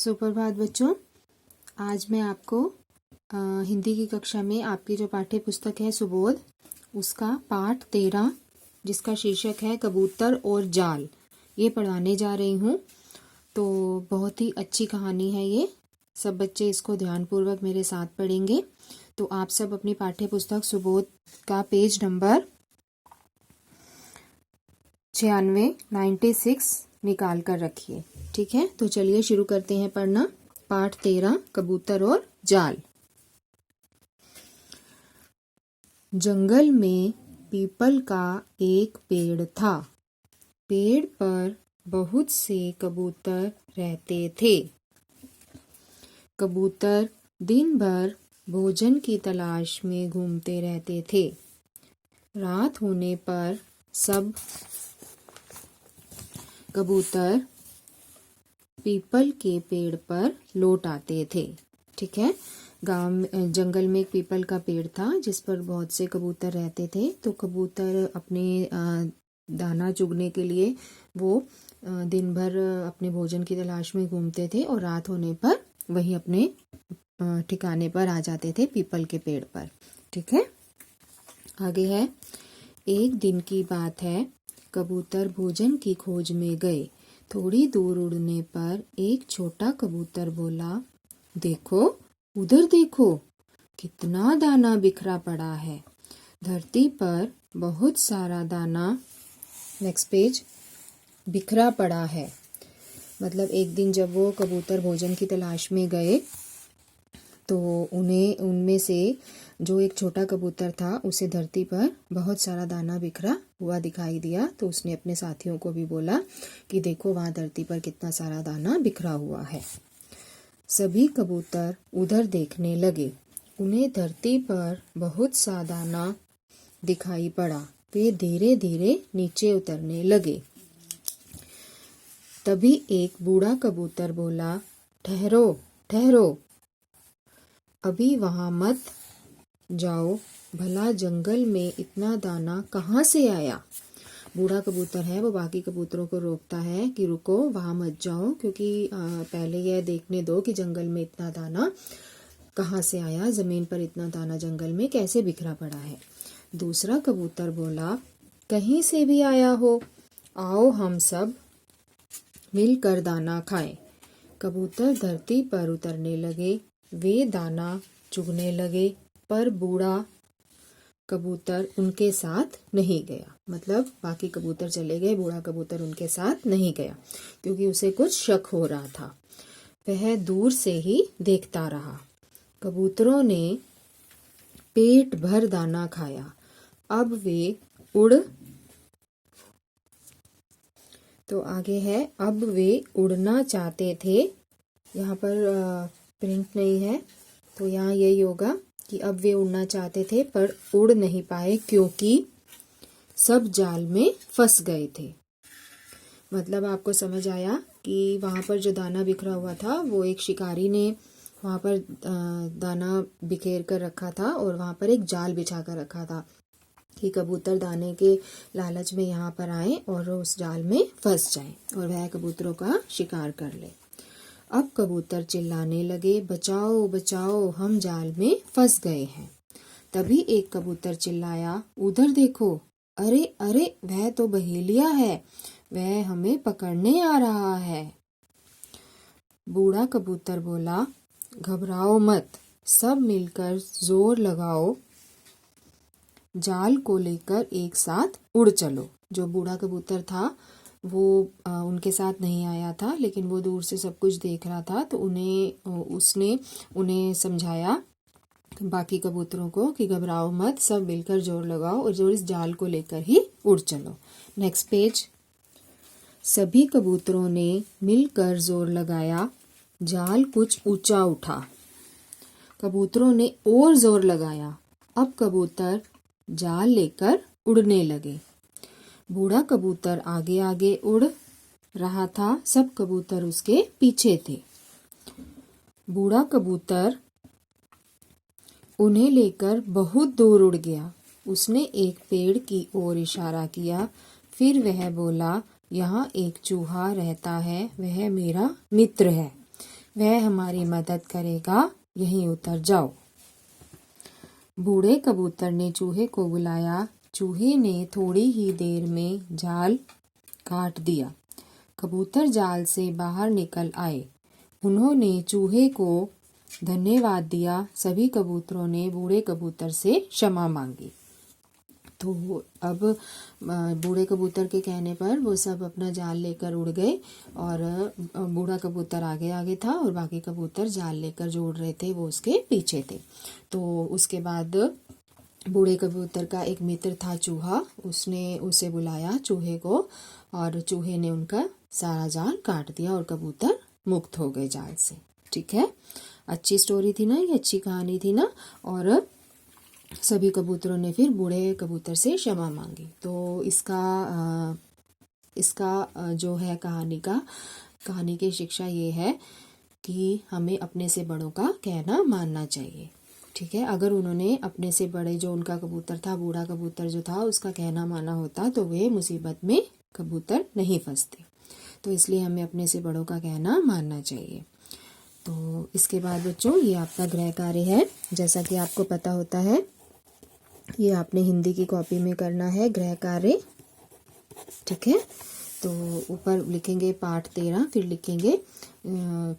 सुप्रभात बच्चों। आज मैं आपको हिंदी की कक्षा में आपकी जो पाठ्य पुस्तक है सुबोध, उसका पाठ 13 जिसका शीर्षक है कबूतर और जाल, ये पढ़ाने जा रही हूँ। तो बहुत ही अच्छी कहानी है ये। सब बच्चे इसको ध्यानपूर्वक मेरे साथ पढ़ेंगे। तो आप सब अपनी पाठ्य पुस्तक सुबोध का पेज नंबर 96 निकाल कर रखिए। ठीक है, तो चलिए शुरू करते हैं पढ़ना। पाठ 13 कबूतर और जाल। जंगल में पीपल का एक पेड़ था। पेड़ पर बहुत से कबूतर रहते थे। कबूतर दिन भर भोजन की तलाश में घूमते रहते थे। रात होने पर सब कबूतर पीपल के पेड़ पर लौट आते थे। ठीक है, जंगल में एक पीपल का पेड़ था जिस पर बहुत से कबूतर रहते थे। तो कबूतर अपने दाना चुगने के लिए वो दिन भर अपने भोजन की तलाश में घूमते थे और रात होने पर वही अपने ठिकाने पर आ जाते थे, पीपल के पेड़ पर। ठीक है, आगे है। एक दिन की बात है, कबूतर भोजन की खोज में गए। थोड़ी दूर उड़ने पर एक छोटा कबूतर बोला, देखो उधर देखो, कितना दाना बिखरा पड़ा है। धरती पर बहुत सारा दाना, नेक्स्ट पेज, बिखरा पड़ा है। मतलब एक दिन जब वो कबूतर भोजन की तलाश में गए तो उन्हें उनमें से जो एक छोटा कबूतर था उसे धरती पर बहुत सारा दाना बिखरा हुआ दिखाई दिया। तो उसने अपने साथियों को भी बोला कि देखो वहाँ धरती पर कितना सारा दाना बिखरा हुआ है। सभी कबूतर उधर देखने लगे। उन्हें धरती पर बहुत सा दाना दिखाई पड़ा। वे धीरे धीरे नीचे उतरने लगे। तभी एक बूढ़ा कबूतर बोला, ठहरो ठहरो, अभी वहां मत जाओ, भला जंगल में इतना दाना कहाँ से आया। बूढ़ा कबूतर है वो बाकी कबूतरों को रोकता है कि रुको, वहां मत जाओ, क्योंकि पहले यह देखने दो कि जंगल में इतना दाना कहाँ से आया, जमीन पर इतना दाना जंगल में कैसे बिखरा पड़ा है। दूसरा कबूतर बोला, कहीं से भी आया हो, आओ हम सब मिलकर दाना खाएं। कबूतर धरती पर उतरने लगे। वे दाना चुगने लगे, पर बूढ़ा कबूतर उनके साथ नहीं गया। मतलब बाकी कबूतर चले गए, बूढ़ा कबूतर उनके साथ नहीं गया क्योंकि उसे कुछ शक हो रहा था। वह दूर से ही देखता रहा। कबूतरों ने पेट भर दाना खाया। अब वे उड़ तो आगे है, अब वे उड़ना चाहते थे। यहाँ पर प्रिंट नहीं है तो यहाँ यही होगा कि अब वे उड़ना चाहते थे पर उड़ नहीं पाए क्योंकि सब जाल में फंस गए थे। मतलब आपको समझ आया कि वहाँ पर जो दाना बिखरा हुआ था वो एक शिकारी ने वहाँ पर दाना बिखेर कर रखा था और वहाँ पर एक जाल बिछा कर रखा था कि कबूतर दाने के लालच में यहाँ पर आए और उस जाल में फंस जाएं और वह कबूतरों का शिकार कर ले। अब कबूतर चिल्लाने लगे, बचाओ बचाओ, हम जाल में फंस गए हैं। तभी एक कबूतर चिल्लाया, उधर देखो, अरे अरे, वह तो बहेलिया है, वह हमें पकड़ने आ रहा है। बूढ़ा कबूतर बोला, घबराओ मत, सब मिलकर जोर लगाओ, जाल को लेकर एक साथ उड़ चलो। जो बूढ़ा कबूतर था वो उनके साथ नहीं आया था, लेकिन वो दूर से सब कुछ देख रहा था। तो उसने उन्हें समझाया बाकी कबूतरों को कि घबराओ मत, सब मिलकर जोर लगाओ और जोर इस जाल को लेकर ही उड़ चलो। Next page. सभी कबूतरों ने मिलकर जोर लगाया। जाल कुछ ऊंचा उठा। कबूतरों ने और जोर लगाया। अब कबूतर जाल लेकर उड़ने लगे। बूढ़ा कबूतर आगे आगे उड़ रहा था, सब कबूतर उसके पीछे थे। बूढ़ा कबूतर उन्हें लेकर बहुत दूर उड़ गया। उसने एक पेड़ की ओर इशारा किया। फिर वह बोला, यहाँ एक चूहा रहता है, वह मेरा मित्र है। वह हमारी मदद करेगा, यहीं उतर जाओ। बूढ़े कबूतर ने चूहे को बुलाया। चूहे ने थोड़ी ही देर में जाल काट दिया। कबूतर जाल से बाहर निकल आए। उन्होंने चूहे को धन्यवाद दिया। सभी कबूतरों ने बूढ़े कबूतर से क्षमा मांगी। तो अब बूढ़े कबूतर के कहने पर वो सब अपना जाल लेकर उड़ गए और बूढ़ा कबूतर आगे आगे था और बाकी कबूतर जाल लेकर जो उड़ रहे थे वो उसके पीछे थे। तो उसके बाद बूढ़े कबूतर का एक मित्र था चूहा, उसने उसे बुलाया चूहे को, और चूहे ने उनका सारा जाल काट दिया और कबूतर मुक्त हो गए जाल से। ठीक है, अच्छी स्टोरी थी ना, ये अच्छी कहानी थी ना। और सभी कबूतरों ने फिर बूढ़े कबूतर से क्षमा मांगी। तो इसका जो है कहानी की शिक्षा ये है कि हमें अपने से बड़ों का कहना मानना चाहिए। ठीक है, अगर उन्होंने अपने से बड़े जो उनका कबूतर था, बूढ़ा कबूतर जो था, उसका कहना माना होता तो वे मुसीबत में कबूतर नहीं फंसते। तो इसलिए हमें अपने से बड़ों का कहना मानना चाहिए। तो इसके बाद बच्चों ये आपका गृह कार्य है। जैसा कि आपको पता होता है, ये आपने हिंदी की कॉपी में करना है गृह कार्य। ठीक है, तो ऊपर लिखेंगे पाठ 13, फिर लिखेंगे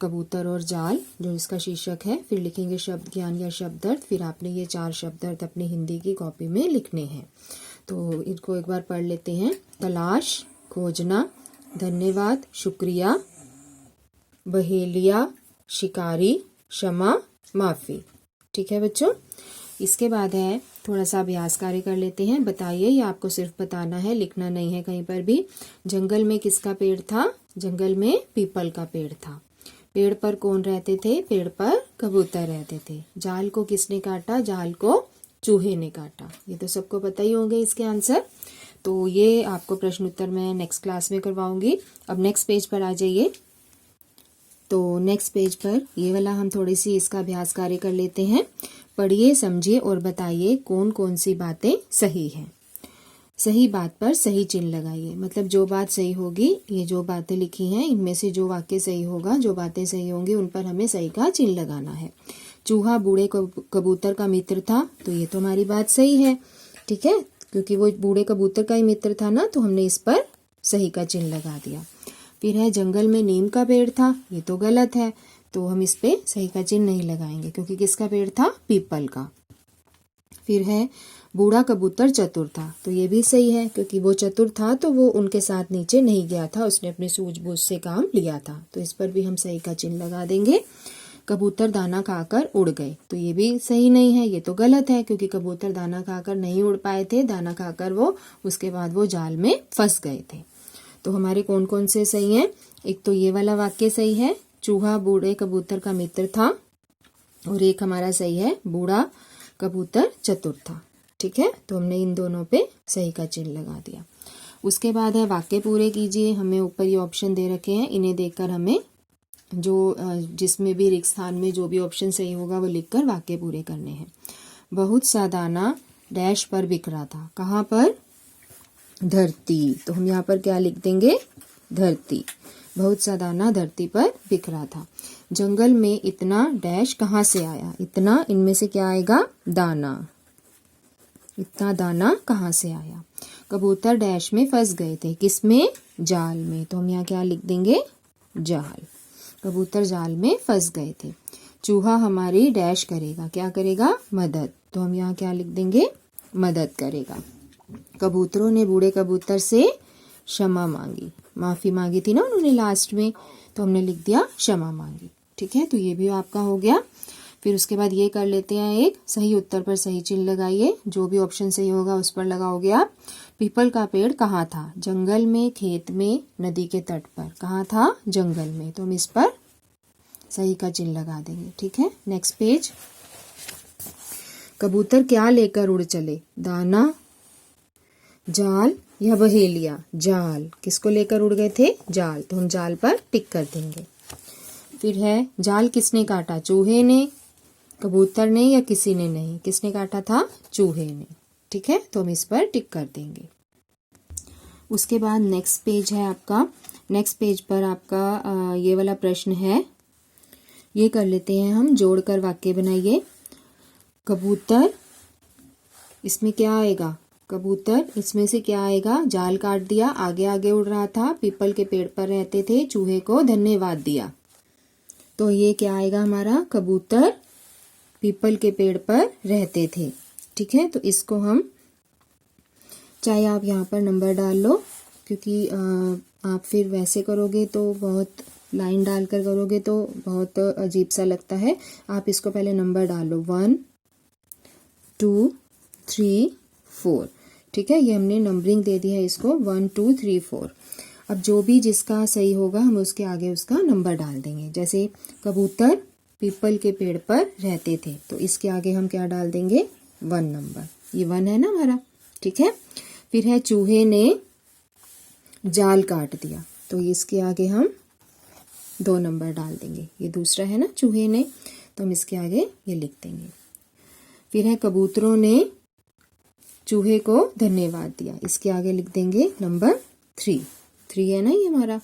कबूतर और जाल जो इसका शीर्षक है, फिर लिखेंगे शब्द ज्ञान या शब्द अर्थ। फिर आपने ये 4 शब्द अर्थ अपनी हिंदी की कॉपी में लिखने हैं। तो इनको एक बार पढ़ लेते हैं। तलाश, खोजना, धन्यवाद, शुक्रिया, बहेलिया, शिकारी, क्षमा, माफी। ठीक है बच्चों, इसके बाद है थोड़ा सा अभ्यास कार्य कर लेते हैं। बताइए, ये आपको सिर्फ बताना है, लिखना नहीं है कहीं पर भी। जंगल में किसका पेड़ था? जंगल में पीपल का पेड़ था। पेड़ पर कौन रहते थे? पेड़ पर कबूतर रहते थे। जाल को किसने काटा? जाल को चूहे ने काटा। ये तो सबको पता ही होंगे इसके आंसर। तो ये आपको प्रश्न उत्तर मैं नेक्स्ट क्लास में करवाऊंगी। अब नेक्स्ट पेज पर आ जाइए। तो नेक्स्ट पेज पर ये वाला हम थोड़ी सी इसका अभ्यास कार्य कर लेते हैं। पढ़िए, समझिए और बताइए कौन कौन सी बातें सही हैं। सही बात पर सही चिन्ह लगाइए। मतलब जो बात सही होगी, ये जो बातें लिखी हैं इनमें से जो वाक्य सही होगा, जो बातें सही होंगी उन पर हमें सही का चिन्ह लगाना है। चूहा बूढ़े कबूतर का मित्र था, तो ये तो हमारी बात सही है। ठीक है, क्योंकि वो बूढ़े कबूतर का ही मित्र था ना, तो हमने इस पर सही का चिन्ह लगा दिया। फिर है जंगल में नीम का पेड़ था, ये तो गलत है, तो हम इस पे सही का चिन्ह नहीं लगाएंगे क्योंकि किसका पेड़ था? पीपल का। फिर है बूढ़ा कबूतर चतुर था, तो ये भी सही है क्योंकि वो चतुर था तो वो उनके साथ नीचे नहीं गया था, उसने अपने सूझबूझ से काम लिया था, तो इस पर भी हम सही का चिन्ह लगा देंगे। कबूतर दाना खाकर उड़ गए, तो ये भी सही नहीं है, ये तो गलत है क्योंकि कबूतर दाना खाकर नहीं उड़ पाए थे। दाना खाकर वो उसके बाद वो जाल में फंस गए थे। तो हमारे कौन कौन से सही हैं? एक तो ये वाला वाक्य सही है, चूहा बूढ़े कबूतर का मित्र था, और एक हमारा सही है, बूढ़ा कबूतर चतुर था। ठीक है, तो हमने इन दोनों पे सही का चिन्ह लगा दिया। उसके बाद है वाक्य पूरे कीजिए। हमें ऊपर ये ऑप्शन दे रखे हैं, इन्हें देखकर हमें जो जिसमें भी रिक्त स्थान में जो भी ऑप्शन सही होगा वो लिखकर वाक्य पूरे करने हैं। बहुत सा दाना डैश पर बिखरा था। कहाँ पर? धरती। तो हम यहाँ पर क्या लिख देंगे? धरती। बहुत सा दाना धरती पर बिखरा था। जंगल में इतना डैश कहाँ से आया? इतना, इनमें से क्या आएगा? दाना। इतना दाना कहाँ से आया? कबूतर डैश में फंस गए थे। किसमें? जाल में। तो हम यहाँ क्या लिख देंगे? जाल। कबूतर जाल में फंस गए थे। चूहा हमारी डैश करेगा। क्या करेगा? मदद। तो हम यहाँ क्या लिख देंगे? मदद करेगा। कबूतरों ने बूढ़े कबूतर से क्षमा मांगी। माफी मांगी थी ना उन्होंने लास्ट में, तो हमने लिख दिया क्षमा मांगी। ठीक है, तो ये भी आपका हो गया। फिर उसके बाद ये कर लेते हैं, एक सही उत्तर पर सही चिन्ह लगाइए। जो भी ऑप्शन सही होगा उस पर लगाओगे आप। पीपल का पेड़ कहाँ था? जंगल में, खेत में, नदी के तट पर। कहाँ था? जंगल में। तो हम इस पर सही का चिन्ह लगा देंगे। ठीक है, नेक्स्ट पेज। कबूतर क्या लेकर उड़ चले? दाना, जाल या बहेलिया? जाल। किसको लेकर उड़ गए थे? जाल। तो हम जाल पर टिक कर देंगे। फिर है जाल किसने काटा? चूहे ने, कबूतर ने या किसी ने नहीं? किसने काटा था? चूहे ने। ठीक है, तो हम इस पर टिक कर देंगे। उसके बाद नेक्स्ट पेज है आपका। नेक्स्ट पेज पर आपका ये वाला प्रश्न है, ये कर लेते हैं हम, जोड़कर वाक्य बनाइए। कबूतर, इसमें क्या आएगा? कबूतर, इसमें से क्या आएगा? जाल काट दिया, आगे आगे उड़ रहा था, पीपल के पेड़ पर रहते थे, चूहे को धन्यवाद दिया। तो ये क्या आएगा हमारा? कबूतर पीपल के पेड़ पर रहते थे। ठीक है, तो इसको हम, चाहे आप यहाँ पर नंबर डाल लो, क्योंकि आप फिर वैसे करोगे तो बहुत, लाइन डालकर करोगे तो बहुत अजीब सा लगता है। आप इसको पहले नंबर डाल लो, 1 2 3 4। ठीक है, ये हमने नंबरिंग दे दी है इसको, 1 2 3 4। अब जो भी जिसका सही होगा हम उसके आगे उसका नंबर डाल देंगे। जैसे कबूतर पीपल के पेड़ पर रहते थे, तो इसके आगे हम क्या डाल देंगे? 1 नंबर। ये 1 है ना हमारा। ठीक है, फिर है चूहे ने जाल काट दिया, तो इसके आगे हम 2 नंबर डाल देंगे। ये दूसरा है ना, चूहे ने, तो हम इसके आगे ये लिख देंगे। फिर है कबूतरों ने चूहे को धन्यवाद दिया, इसके आगे लिख देंगे नंबर 3 है ना ये हमारा।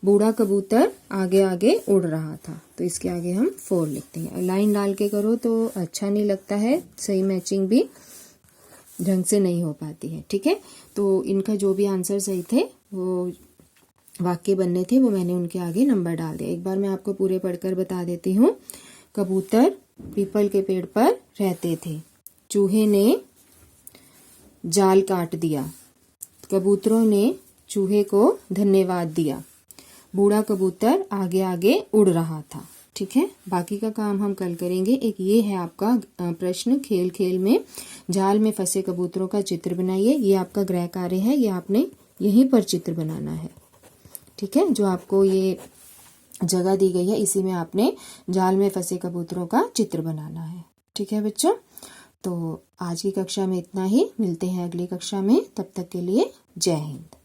बूढ़ा कबूतर आगे आगे उड़ रहा था, तो इसके आगे हम 4 लिख देंगे। लाइन डाल के करो तो अच्छा नहीं लगता है, सही मैचिंग भी ढंग से नहीं हो पाती है। ठीक है, तो इनका जो भी आंसर सही थे, वो वाक्य बनने थे, वो मैंने उनके आगे नंबर डाल दिया। एक बार मैं आपको पूरे पढ़कर बता देती हूँ। कबूतर पीपल के पेड़ पर रहते थे, चूहे ने जाल काट दिया, कबूतरों ने चूहे को धन्यवाद दिया, बूढ़ा कबूतर आगे आगे उड़ रहा था। ठीक है, बाकी का काम हम कल करेंगे। एक ये है आपका प्रश्न, खेल खेल में जाल में फंसे कबूतरों का चित्र बनाइए। ये आपका गृह कार्य है, ये आपने यहीं पर चित्र बनाना है। ठीक है, जो आपको ये जगह दी गई है, इसी में आपने जाल में फंसे कबूतरों का चित्र बनाना है। ठीक है बच्चों, तो आज की कक्षा में इतना ही। मिलते हैं अगली कक्षा में, तब तक के लिए जय हिंद।